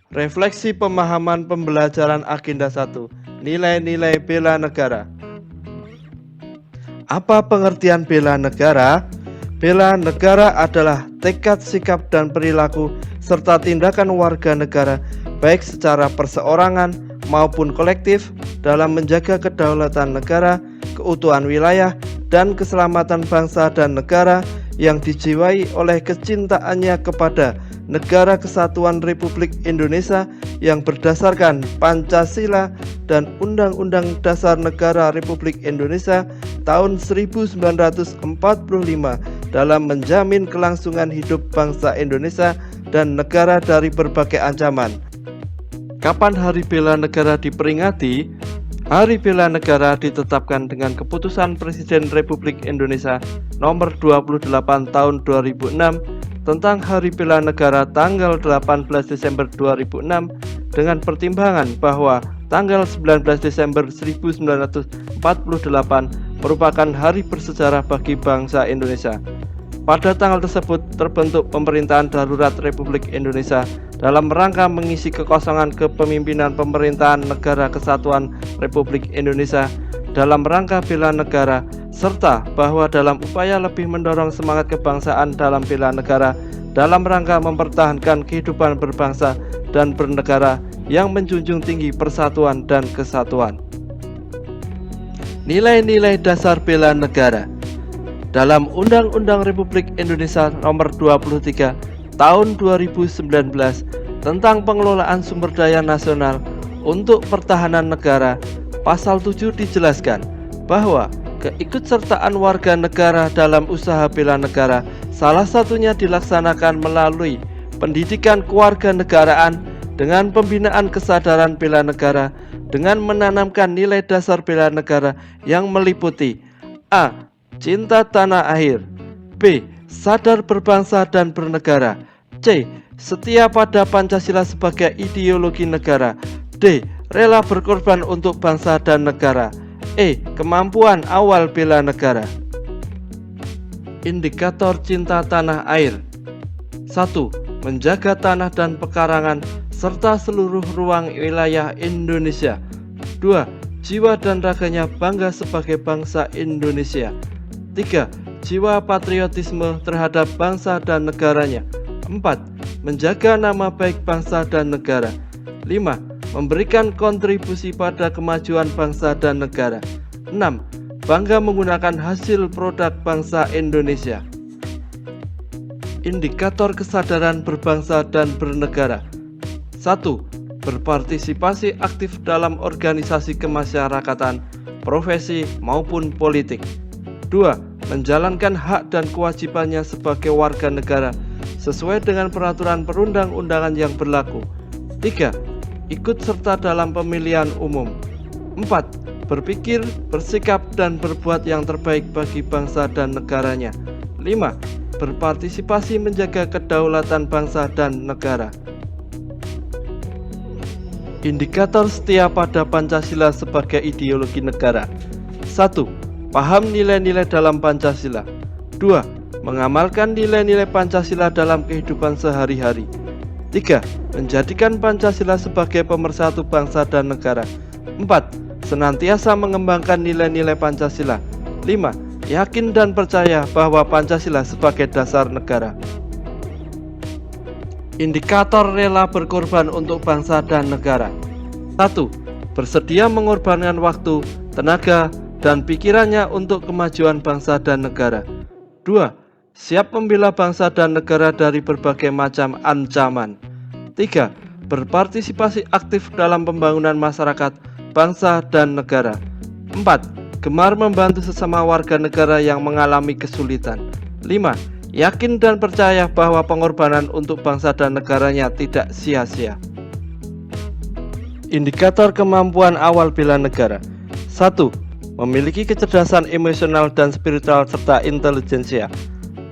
Refleksi pemahaman pembelajaran agenda 1. Nilai-nilai bela negara. Apa pengertian bela negara? Bela negara adalah tekad, sikap, dan perilaku serta tindakan warga negara baik secara perseorangan maupun kolektif dalam menjaga kedaulatan negara, keutuhan wilayah, dan keselamatan bangsa dan negara yang dijiwai oleh kecintaannya kepada Negara Kesatuan Republik Indonesia yang berdasarkan Pancasila dan Undang-Undang Dasar Negara Republik Indonesia tahun 1945 dalam menjamin kelangsungan hidup bangsa Indonesia dan negara dari berbagai ancaman. Kapan Hari Bela Negara diperingati? Hari Bela Negara ditetapkan dengan Keputusan Presiden Republik Indonesia Nomor 28 Tahun 2006 tentang Hari Bela Negara tanggal 18 Desember 2006 dengan pertimbangan bahwa tanggal 19 Desember 1948 merupakan hari bersejarah bagi bangsa Indonesia. Pada tanggal tersebut terbentuk Pemerintahan Darurat Republik Indonesia dalam rangka mengisi kekosongan kepemimpinan pemerintahan Negara Kesatuan Republik Indonesia dalam rangka bela negara, serta bahwa dalam upaya lebih mendorong semangat kebangsaan dalam bela negara dalam rangka mempertahankan kehidupan berbangsa dan bernegara yang menjunjung tinggi persatuan dan kesatuan. Nilai-nilai dasar bela negara. Dalam Undang-Undang Republik Indonesia Nomor 23 Tahun 2019 tentang pengelolaan sumber daya nasional untuk pertahanan negara, Pasal 7 dijelaskan bahwa keikutsertaan warga negara dalam usaha bela negara salah satunya dilaksanakan melalui pendidikan kewarganegaraan dengan pembinaan kesadaran bela negara dengan menanamkan nilai dasar bela negara yang meliputi A. Cinta tanah air, B. Sadar berbangsa dan bernegara, C. Setia pada Pancasila sebagai ideologi negara, D. Rela berkorban untuk bangsa dan negara, E. Kemampuan awal bela negara. Indikator cinta tanah air. 1. Menjaga tanah dan pekarangan serta seluruh ruang wilayah Indonesia. 2. Jiwa dan raganya bangga sebagai bangsa Indonesia. 3. Jiwa patriotisme terhadap bangsa dan negaranya. 4. Menjaga nama baik bangsa dan negara. 5. Memberikan kontribusi pada kemajuan bangsa dan negara. 6. Bangga menggunakan hasil produk bangsa Indonesia. Indikator kesadaran berbangsa dan bernegara. 1. Berpartisipasi aktif dalam organisasi kemasyarakatan, profesi maupun politik. 2. Menjalankan hak dan kewajibannya sebagai warga negara sesuai dengan peraturan perundang-undangan yang berlaku. 3. Ikut serta dalam pemilihan umum. 4. Berpikir, bersikap, dan berbuat yang terbaik bagi bangsa dan negaranya. 5. Berpartisipasi menjaga kedaulatan bangsa dan negara. Indikator setia pada Pancasila sebagai ideologi negara. 1. Paham nilai-nilai dalam Pancasila. 2. Mengamalkan nilai-nilai Pancasila dalam kehidupan sehari-hari. 3. Menjadikan Pancasila sebagai pemersatu bangsa dan negara. 4. Senantiasa mengembangkan nilai-nilai Pancasila. 5. Yakin dan percaya bahwa Pancasila sebagai dasar negara. Indikator rela berkorban untuk bangsa dan negara. 1. Bersedia mengorbankan waktu, tenaga, dan pikirannya untuk kemajuan bangsa dan negara. 2. Siap membela bangsa dan negara dari berbagai macam ancaman. 3. Berpartisipasi aktif dalam pembangunan masyarakat, bangsa, dan negara. 4. Gemar membantu sesama warga negara yang mengalami kesulitan. 5. Yakin dan percaya bahwa pengorbanan untuk bangsa dan negaranya tidak sia-sia. Indikator kemampuan awal bela negara. 1. Memiliki kecerdasan emosional dan spiritual serta intelijensia.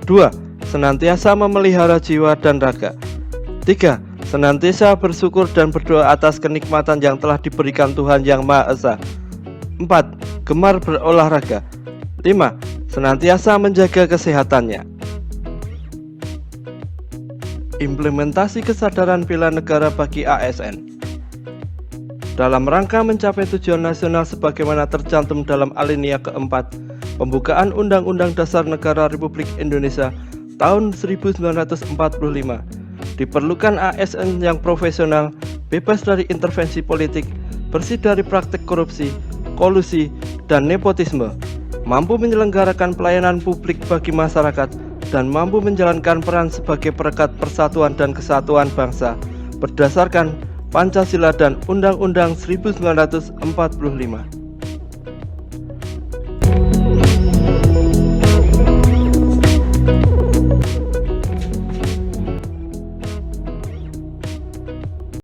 2. Senantiasa memelihara jiwa dan raga. 3. Senantiasa bersyukur dan berdoa atas kenikmatan yang telah diberikan Tuhan Yang Maha Esa. 4. Gemar berolahraga. 5. Senantiasa menjaga kesehatannya. Implementasi kesadaran bela negara bagi ASN. Dalam rangka mencapai tujuan nasional sebagaimana tercantum dalam alinea keempat Pembukaan Undang-Undang Dasar Negara Republik Indonesia tahun 1945, diperlukan ASN yang profesional, bebas dari intervensi politik, bersih dari praktik korupsi, kolusi, dan nepotisme, mampu menyelenggarakan pelayanan publik bagi masyarakat, dan mampu menjalankan peran sebagai perekat persatuan dan kesatuan bangsa berdasarkan Pancasila dan Undang-Undang 1945.